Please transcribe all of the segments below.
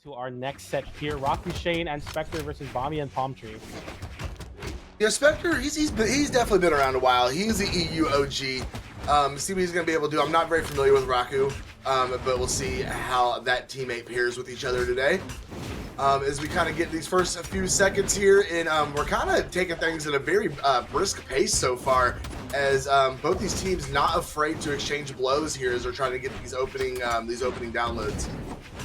into our next set here. Rakushain and Spectre versus Bamya and Palmtree. Yeah, Spectre, he's definitely been around a while. He's the EU OG. See what he's going to be able to do. I'm not very familiar with Raku, but we'll see how that teammate pairs with each other today. As we kind of get these first few seconds here, and we're kind of taking things at a very brisk pace so far, as both these teams not afraid to exchange blows here as they're trying to get these opening downloads.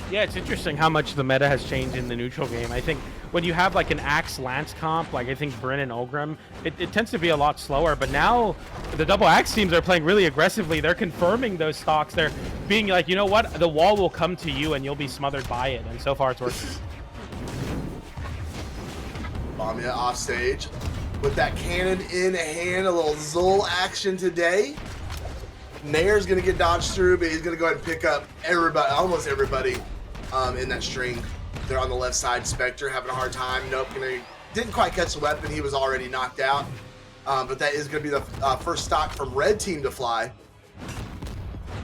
Yeah, it's interesting how much the meta has changed in the neutral game. I think when you have like an Axe Lance comp, like I think Bryn and Ogrim, it tends to be a lot slower. But now the double Axe teams are playing really aggressively. They're confirming those stocks. They're being like, you know what, the wall will come to you and you'll be smothered by it. And so far it's working. Bamya off stage with that cannon in hand, a little Zul action today. Nair's gonna get dodged through, but he's gonna go ahead and pick up everybody, almost everybody in that string. They're on the left side. Spectre having a hard time. Nope, didn't quite catch the weapon. He was already knocked out. But that is gonna be the first stock from red team to fly.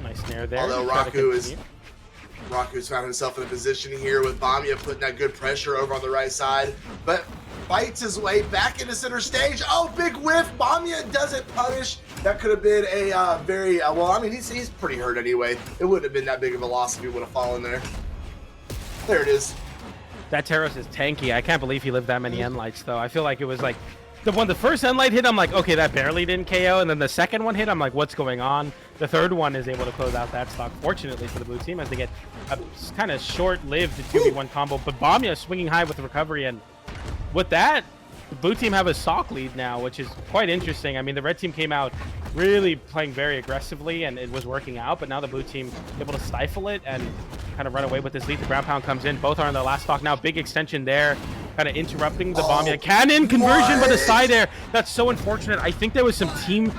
Nice Nair there. Although Raku's found himself in a position here with Bamya putting that good pressure over on the right side, but fights his way back into center stage. Oh, big whiff. Bamya doesn't punish. That could have been a very, well, I mean, he's pretty hurt anyway. It wouldn't have been that big of a loss if he would have fallen there. There it is. That Taros is tanky. I can't believe he lived that many end lights, though. I feel like it was like, the first end light hit, I'm like, okay, that barely didn't KO. And then the second one hit, I'm like, what's going on? The third one is able to close out that stock, fortunately for the blue team, as they get a kind of short-lived 2v1 combo. But Bamya swinging high with the recovery, and with that, the blue team have a sock lead now, which is quite interesting. I mean, the red team came out really playing very aggressively, and it was working out, but now the blue team able to stifle it and kind of run away with this lead. The ground pound comes in. Both are on the last stock now. Big extension there, kind of interrupting the Bamya cannon conversion, but a side air. That's so unfortunate. I think there was some team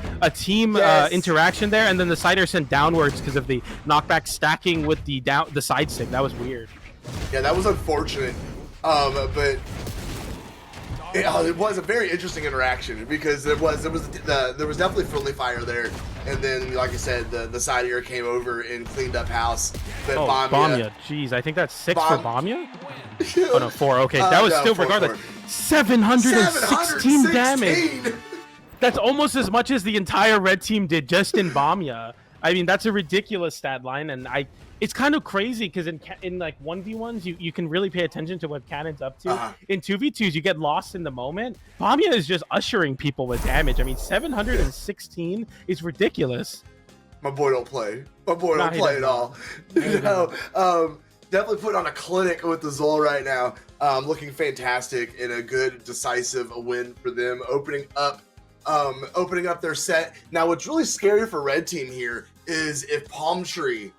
interaction there, and then the side air sent downwards because of the knockback stacking with the side stick. That was weird. Yeah, that was unfortunate, but it was a very interesting interaction because there was definitely friendly fire there, and then like I said, the side air came over and cleaned up house. But Bamya, jeez, I think that's 6 for Bamya. Oh no, 4. Okay, that was still regardless. 716 damage. That's almost as much as the entire red team did just in Bamya. I mean, that's a ridiculous stat line, and it's kind of crazy because in like 1v1s, you can really pay attention to what Cannon's up to. In 2v2s, you get lost in the moment. Bamya is just ushering people with damage. I mean, 716 is ridiculous. My boy don't play. My boy don't play at all. Definitely putting on a clinic with the Zul right now. Looking fantastic and a good decisive win for them, opening up their set. Now, what's really scary for red team here is if Palmtree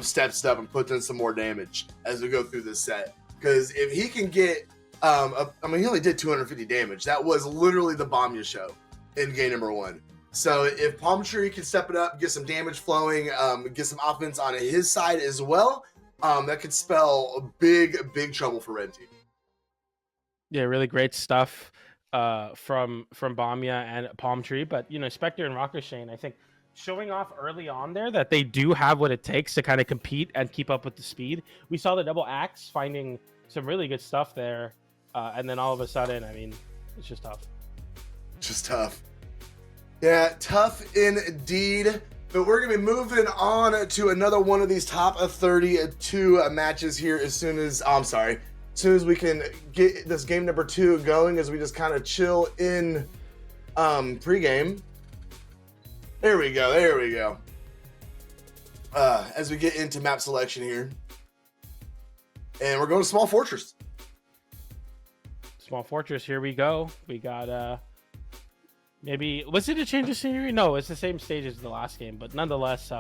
steps up and puts in some more damage as we go through this set, because if he can get I mean, he only did 250 damage. That was literally the Bamya show in game number 1. So if Palmtree can step it up, get some damage flowing, get some offense on his side as well, that could spell big trouble for red team. Yeah, really great stuff from Bamya and Palmtree. But you know, Spectre and Rakushain, I think, showing off early on there that they do have what it takes to kind of compete and keep up with the speed. We saw the double axe finding some really good stuff there, and then all of a sudden, I mean, it's just tough. Just tough. Yeah, tough indeed. But we're going to be moving on to another one of these top of 32 matches here as soon as we can get this game number 2 going, as we just kind of chill in pregame. There we go. As we get into map selection here. And we're going to Small Fortress. Small Fortress, here we go. We got, maybe, was it a change of scenery? No, it's the same stage as the last game, but nonetheless,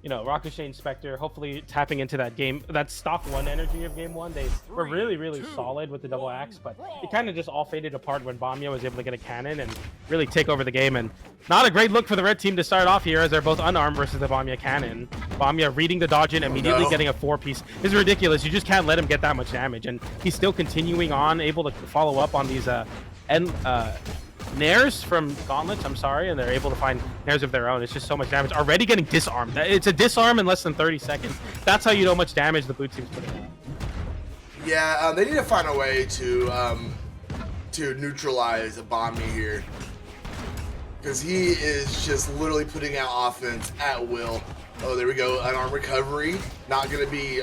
you know, Rakushain, Spectre, hopefully tapping into that stock 1 energy of game 1. They were really solid with the double axe, but it kind of just all faded apart when Bamya was able to get a cannon and really take over the game. And not a great look for the red team to start off here, as they're both unarmed versus the Bamya cannon. Bamya reading the dodge in, immediately getting a 4-piece is ridiculous. You just can't let him get that much damage, and he's still continuing on, able to follow up on these Nairs from Gauntlets, I'm sorry, and they're able to find Nairs of their own. It's just so much damage. Already getting disarmed. It's a disarm in less than 30 seconds. That's how you know how much damage the blue team's putting out. Yeah, they need to find a way to neutralize Bamya here, because he is just literally putting out offense at will. Oh, there we go. Unarmed recovery. Not gonna be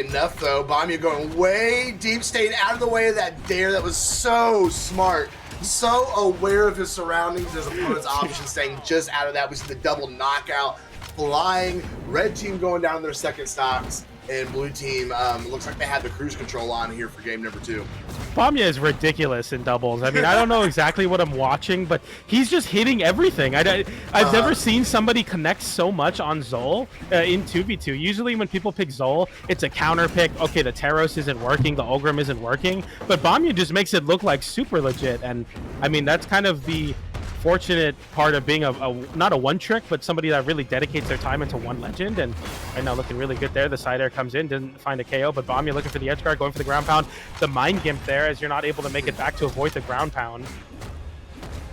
enough though. Bamya going way deep, staying out of the way of that dare. That was so smart. So aware of his surroundings, his opponent's options, staying just out of that. We see the double knockout flying. Red team going down their second stocks, and blue team looks like they had the cruise control on here for game number 2. Bamya is ridiculous in doubles. I mean, I don't know exactly what I'm watching, but he's just hitting everything. I've never seen somebody connect so much on Zol in 2v2. Usually when people pick Zol, it's a counter pick. Okay, the Taros isn't working, the Ogrim isn't working, but Bamya just makes it look like super legit. And I mean, that's kind of the fortunate part of being not a one trick, but somebody that really dedicates their time into one legend. And right now looking really good there. The side air comes in, didn't find a KO, but Bamya looking for the edge guard, going for the ground pound. The mind gimp there, as you're not able to make it back to avoid the ground pound.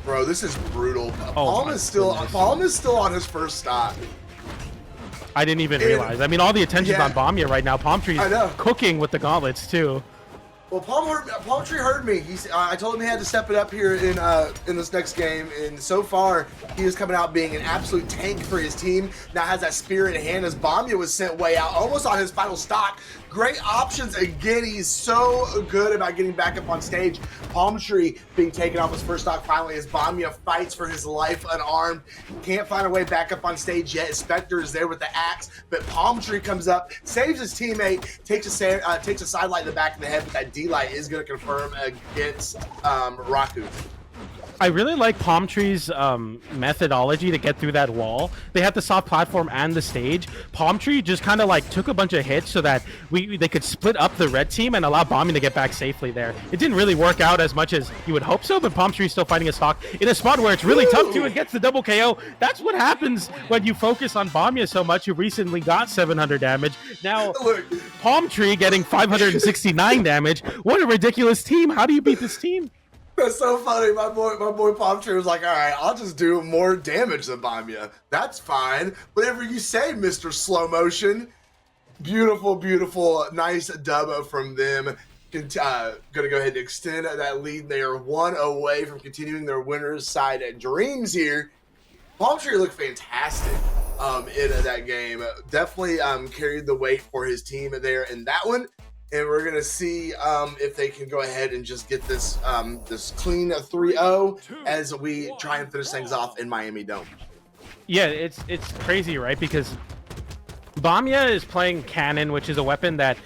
Bro, this is brutal. Oh, Palm is still on his first stock. I didn't even realize. I mean, all the attention's on Bamya right now. Palmtree's cooking with the gauntlets too. Well, Palmtree heard me. I told him he had to step it up here in this next game, and so far he is coming out being an absolute tank for his team. Now has that spear in hand as Bamya was sent way out, almost on his final stock. Great options again. He's so good about getting back up on stage. Palmtree being taken off his first stock finally as Bamya fights for his life unarmed. Can't find a way back up on stage yet. Spectre is there with the axe, but Palmtree comes up, saves his teammate, takes a sidelight in the back of the head, but that D-light is going to confirm against Raku. I really like Palmtree's methodology to get through that wall. They had the soft platform and the stage. Palmtree just kind of like took a bunch of hits so that they could split up the red team and allow Bamya to get back safely there. It didn't really work out as much as you would hope so, but Palmtree's still fighting a stock in a spot where it's really tough to and gets the double KO. That's what happens when you focus on Bamya so much. You recently got 700 damage. Now Palmtree getting 569 damage. What a ridiculous team. How do you beat this team? That's so funny. My boy Palmtree was like, all right, I'll just do more damage than Bamya. That's fine. Whatever you say, Mr. Slow Motion. Beautiful, beautiful, nice dub from them. Gonna go ahead and extend that lead. They are one away from continuing their winner's side at Dreams here. Palmtree looked fantastic in that game. Definitely carried the weight for his team there in that one. And we're gonna see if they can go ahead and just get this this clean 3-0 as we try and finish things off in Miami Dome. Yeah, it's crazy, right? Because Bamya is playing Cannon, which is a weapon that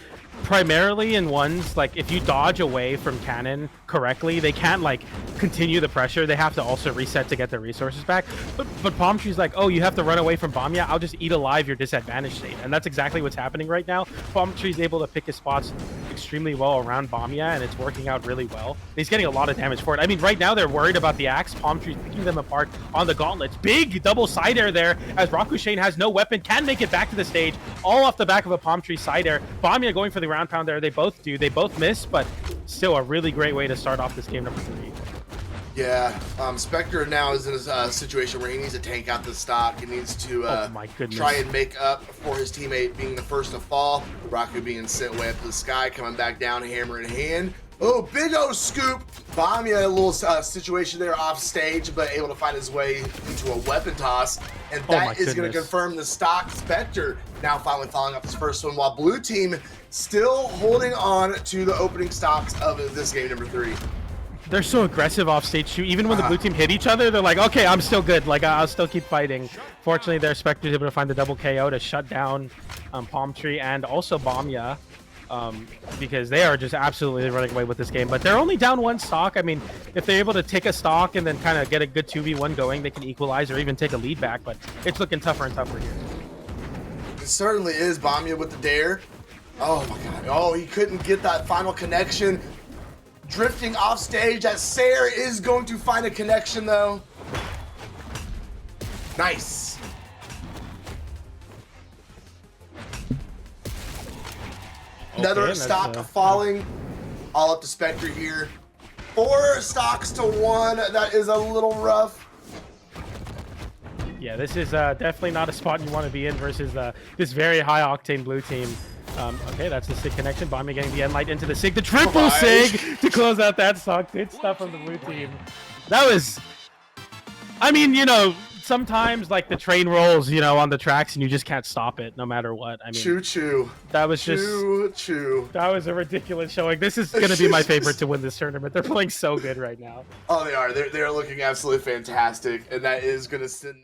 primarily in ones, like if you dodge away from Cannon correctly, they can't like continue the pressure. They have to also reset to get their resources back. But Palmtree's like, oh, you have to run away from Bamya, I'll just eat alive your disadvantage state. And that's exactly what's happening right now. Palmtree's able to pick his spots extremely well around Bamya, and it's working out really well. He's getting a lot of damage for it. I mean, right now they're worried about the axe. Palmtree's picking them apart on the gauntlets. Big double side air there as Rakushain has no weapon, can make it back to the stage, all off the back of a Palmtree side air. Bamya going for the ground pound there. They both do. They both miss, but still a really great way to start off this game number 3. Yeah, Spectre now is in a situation where he needs to tank out the stock. He needs to try and make up for his teammate being the first to fall. Raku being sent way up to the sky, coming back down, hammer in hand. Oh, big O scoop. Bamya, a little situation there off stage, but able to find his way into a weapon toss. And that is going to confirm the stock. Spectre now finally following up his first one, while blue team still holding on to the opening stocks of this game number 3. They're so aggressive off stage too. Even when the blue team hit each other, they're like, okay, I'm still good. Like, I'll still keep fighting. Fortunately, their Spectre's able to find the double KO to shut down Palmtree and also Bamya, because they are just absolutely running away with this game. But they're only down 1 stock. I mean, if they're able to take a stock and then kind of get a good 2v1 going, they can equalize or even take a lead back. But it's looking tougher and tougher here. It certainly is. Bamya with the dare. Oh my god. Oh, he couldn't get that final connection. Drifting off stage. That Sayer is going to find a connection though. Nice. Another stock falling. All up to Spectre here. 4 stocks to 1. That is a little rough. Yeah, this is definitely not a spot you want to be in versus this very high octane blue team. Okay, that's the Sig connection. Bamya getting the end light into the Sig. The triple Nice. Sig to close out that stock. Good stuff from the blue team. That was... I mean, you know, sometimes like the train rolls, you know, on the tracks and you just can't stop it no matter what. I mean, choo. That was just... Choo. That was a ridiculous showing. This is going to be my favorite to win this tournament. They're playing so good right now. Oh, they are. They're looking absolutely fantastic, and that is going to send...